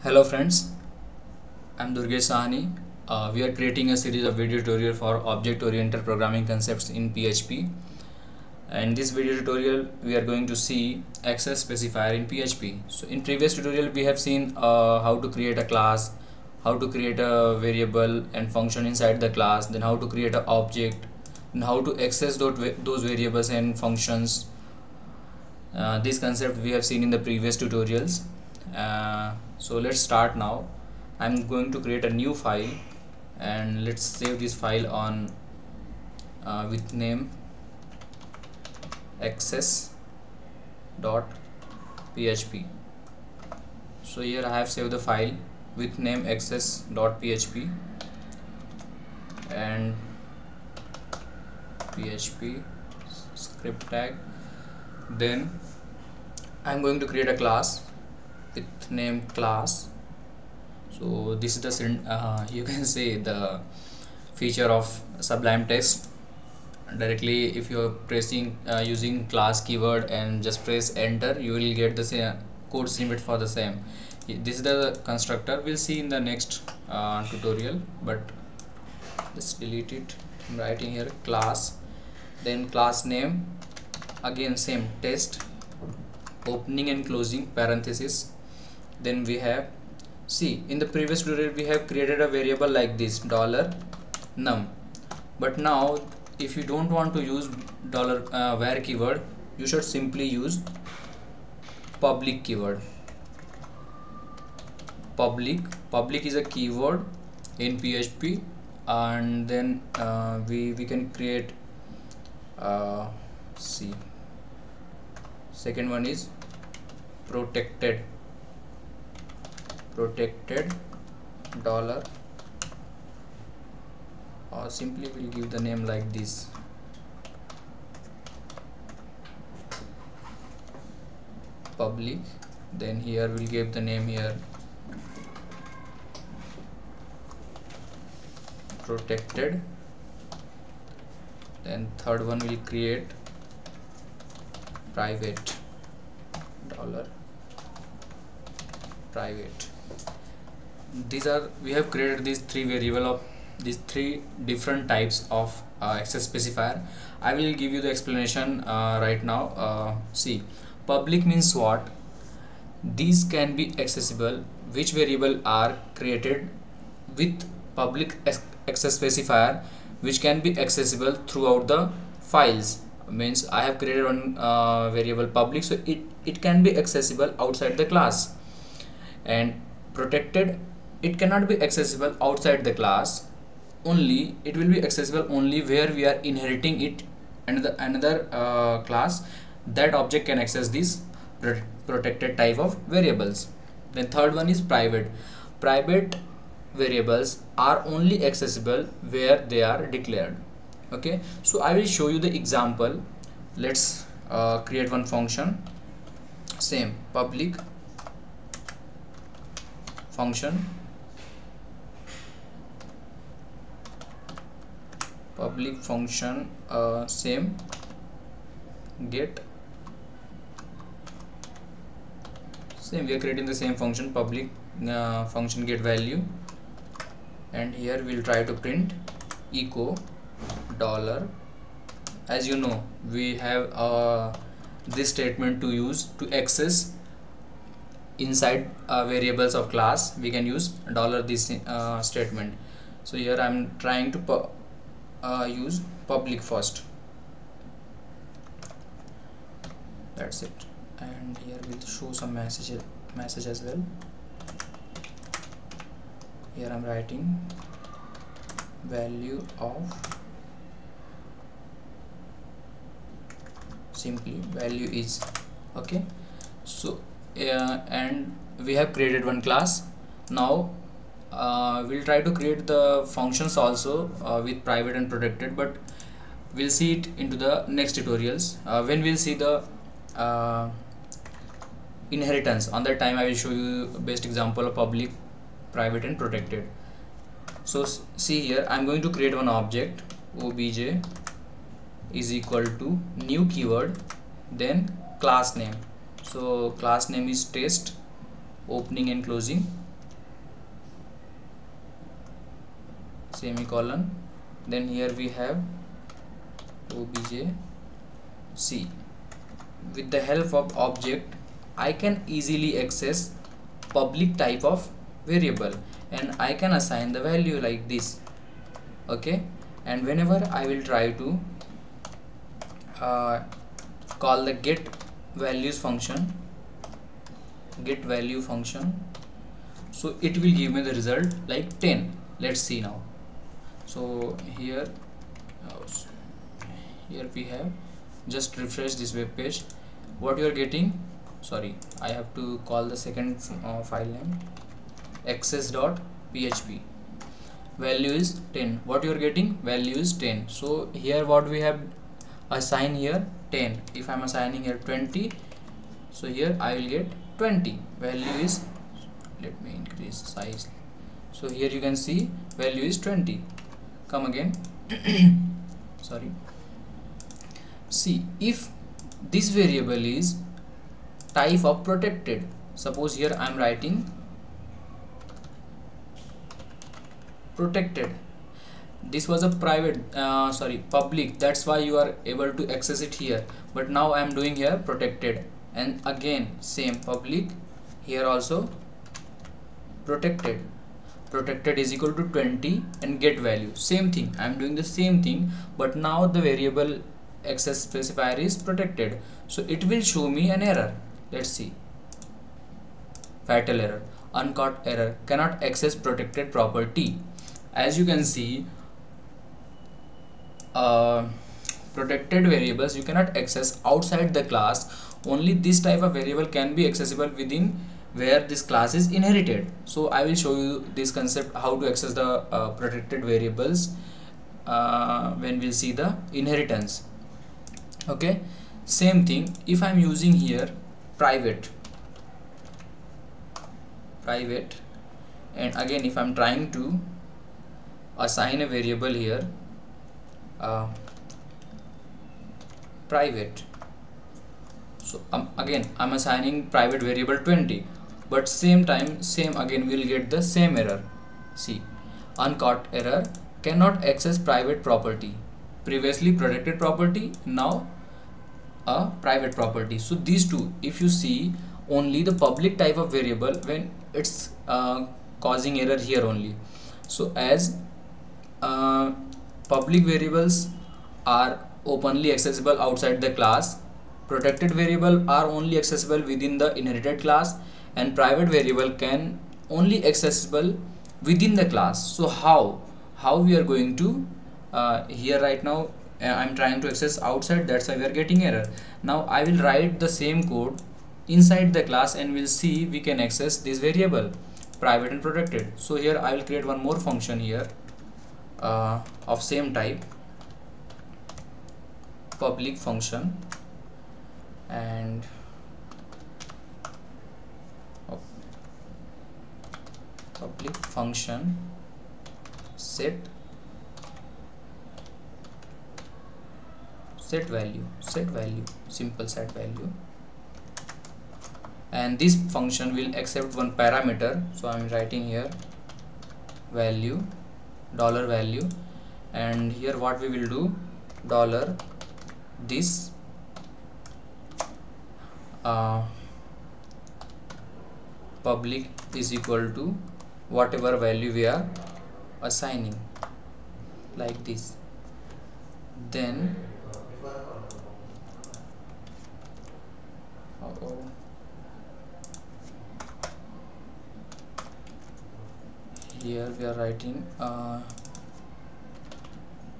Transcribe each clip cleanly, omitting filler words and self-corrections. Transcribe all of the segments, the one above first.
Hello friends, I'm Durgesh Sahani. We are creating a series of video tutorial for object-oriented programming concepts in PHP. In this video tutorial, we are going to see access specifier in PHP. So in previous tutorial, we have seen how to create a class, how to create a variable and function inside the class, then how to create an object, and how to access those variables and functions. This concept we have seen in the previous tutorials. So let's start now. I'm going to create a new file and let's save this file on with name access.php. So here I have saved the file with name access.php and php script tag. Then I'm going to create a class with name class. So this is the you can say the feature of Sublime Text. Directly if you are pressing using class keyword and just press enter, you will get the same code snippet for the same. This is the constructor. We'll see in the next tutorial, but let's delete it. I'm writing here class, then class name, again same test, opening and closing parenthesis. Then we have, see, in the previous tutorial we have created a variable like this $num, but now if you don't want to use $var keyword, you should simply use public keyword. Public is a keyword in PHP, and then we can create see, second one is protected dollar, or simply we'll give the name like this, public. Then here we'll give the name here protected. Then third one will create private dollar private. We have created these three variable of these three different types of access specifier. I will give you the explanation right now. See, public means what? These can be accessible, which variable are created with public access specifier, which can be accessible throughout the files. Means I have created one variable public, so it can be accessible outside the class. And protected, it cannot be accessible outside the class, only it will be accessible only where we are inheriting it and another class. That object can access this protected type of variables. Then third one is private variables are only accessible where they are declared. Okay, so I will show you the example. Let's create one function, same public function, same get, same we are creating the same function, public function get value, and here we'll try to print echo dollar. As you know, we have this statement to use to access inside variables of class. We can use this statement. So here I'm trying to use public first, that's it. And here we'll show some message as well. Here I'm writing value of, simply value is. Okay, so and we have created one class. Now we'll try to create the functions also with private and protected, but we'll see it into the next tutorials when we'll see the inheritance. On that time I will show you best example of public, private and protected. So see here, I'm going to create one object, obj is equal to new keyword, then class name. So class name is test, opening and closing semicolon, then here we have obj c. With the help of object I can easily access public type of variable and I can assign the value like this. Okay, and whenever I will try to call the get value function, so it will give me the result like 10. Let's see now. So here we have, just refresh this web page. What you are getting, sorry, I have to call the second file name, access.php. value is 10. What you are getting, value is 10. So here what we have assigned here 10. If I am assigning here 20, so here I will get 20. Value is, let me increase size. So here you can see value is 20. Come again. Sorry. See, if this variable is type of protected, suppose here I am writing protected, this was a private public, that's why you are able to access it here, but now I am doing here protected, and again same public, here also protected is equal to 20 and get value, same thing. I am doing the same thing, but now the variable access specifier is protected, so it will show me an error. Let's see. Fatal error, uncaught error, cannot access protected property. As you can see, protected variables you cannot access outside the class. Only this type of variable can be accessible within where this class is inherited. So I will show you this concept, how to access the protected variables when we'll see the inheritance. Okay, same thing. If I'm using here private, and again if I'm trying to assign a variable here private, so again I'm assigning private variable 20, but same again we'll get the same error. See, uncaught error, cannot access private property, previously protected property, now a private property. So these two, if you see, only the public type of variable when it's causing error here only. So as public variables are openly accessible outside the class, protected variable are only accessible within the inherited class, and private variable can only accessible within the class. So how we are going to here right now I'm trying to access outside, that's why we are getting error. Now I will write the same code inside the class and we'll see we can access this variable private and protected. So here I will create one more function here of same type, public function, and public function set value, simple set value, and this function will accept one parameter. So I'm writing here value, $value, and here what we will do, $this public is equal to whatever value we are assigning, like this. Then here we are writing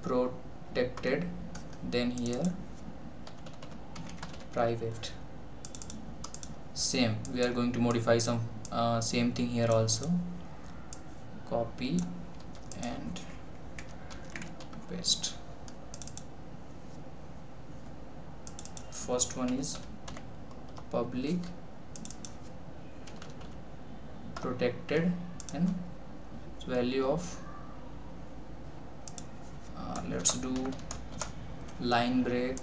protected, then here private. Same, we are going to modify some same thing here also, copy and paste. First one is public, protected, and value of let's do line break,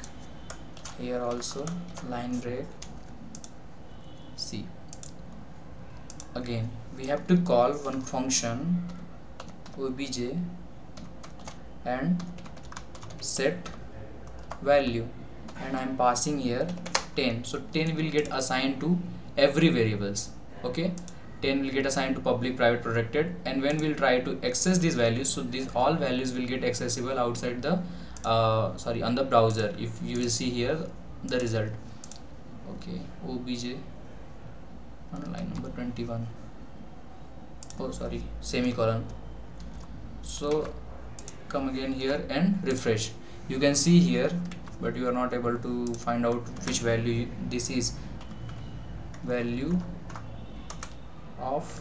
here also line break. See, again we have to call one function obj and set value, and I'm passing here 10. So 10 will get assigned to every variables. Okay, 10 will get assigned to public, private, protected, and when we'll try to access these values, so these all values will get accessible outside the on the browser. If you will see here the result. Okay, obj on line number 21, oh sorry, semicolon. So come again here and refresh. You can see here, but you are not able to find out which value this is. Value of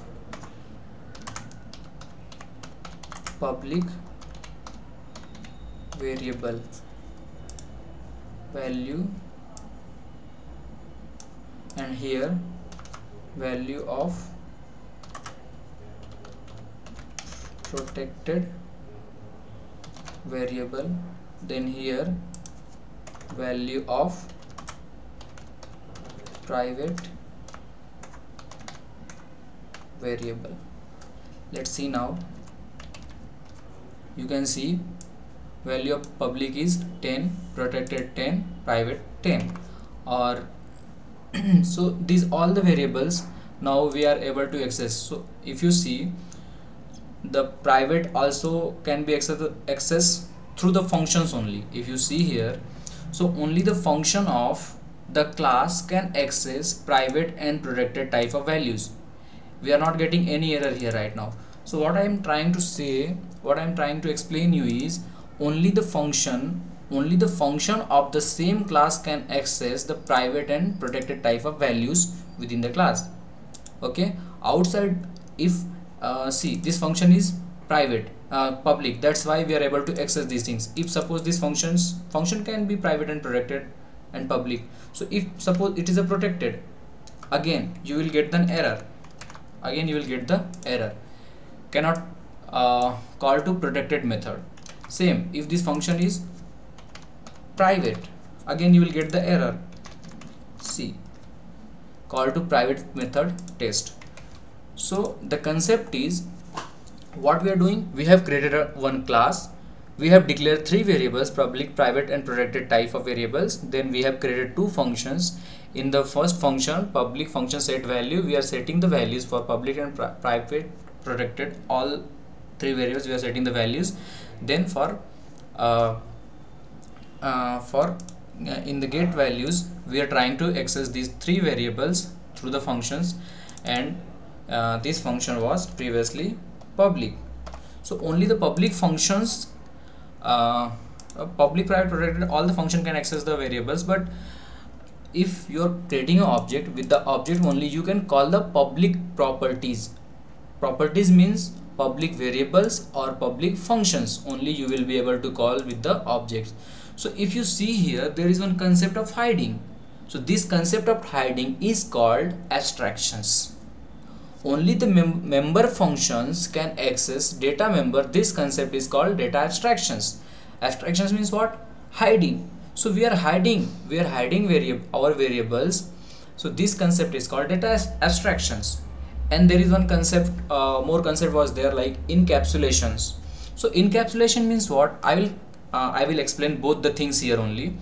public variable, value, and here value of protected variable, then here value of private variable. Let's see now. You can see value of public is 10, protected 10, private 10, or so these all the variables now we are able to access. So if you see, the private also can be accessed through the functions only. If you see here, so only the function of the class can access private and protected type of values. We are not getting any error here right now. So what I am trying to say, what I am trying to explain you is only the function of the same class can access the private and protected type of values within the class. Okay, outside, if see, this function is private, public, that's why we are able to access these things. If suppose this function can be private and protected and public, so if suppose it is a protected, again you will get an error, cannot call to protected method. Same, if this function is private, again you will get the error, see, call to private method test. So the concept is, what we are doing, we have created one class, we have declared 3 variables, public, private, and protected type of variables. Then we have created 2 functions. In the first function, public function set value, we are setting the values for public and private, protected, all 3 variables we are setting the values. Then for in the get values, we are trying to access these 3 variables through the functions, and this function was previously public. So only the public functions, public, private, protected, all the function can access the variables. But if you are creating an object, with the object only you can call the public properties. Properties means public variables or public functions only you will be able to call with the objects. So if you see here, there is one concept of hiding. So this concept of hiding is called abstractions. Only the member functions can access data member. This concept is called data abstractions. Abstractions means what? Hiding. So we are hiding our variables. So this concept is called data abstractions. And there is one concept, more concept was there, like encapsulations. So encapsulation means what? I will explain both the things here only.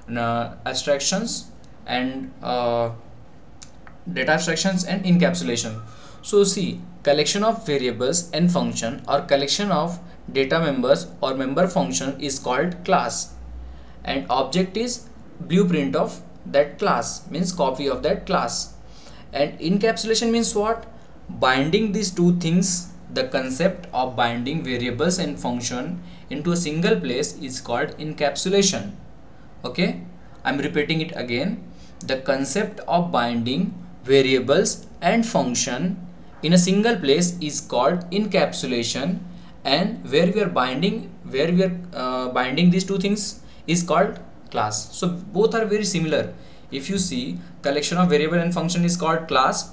Abstractions and data abstractions and encapsulation. So see, collection of variables and function or collection of data members or member function is called class, and object is blueprint of that class, means copy of that class. And encapsulation means what? Binding these two things. The concept of binding variables and function into a single place is called encapsulation. Okay, I'm repeating it again. The concept of binding variables and function in a single place is called encapsulation, and where we are binding these two things is called class. So both are very similar. If you see, collection of variable and function is called class,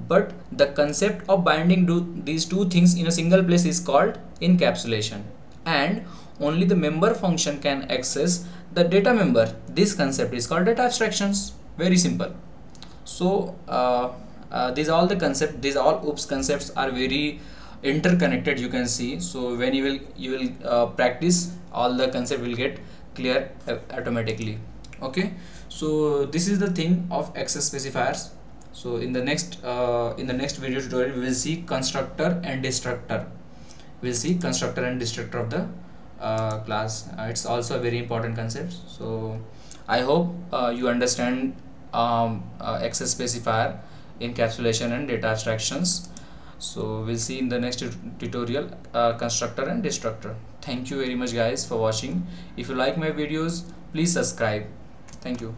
but the concept of binding these two things in a single place is called encapsulation, and only the member function can access the data member. This concept is called data abstractions. Very simple. So these all the concept, these all OOPS concepts are very interconnected, you can see. So when you will practice, all the concept will get clear automatically. Okay, so this is the thing of access specifiers. So in the next video tutorial we will see constructor and destructor. We'll see constructor and destructor of the class. It's also a very important concept. So I hope you understand access specifier, encapsulation and data abstractions. So we'll see in the next tutorial constructor and destructor. Thank you very much guys for watching. If you like my videos, please subscribe. Thank you.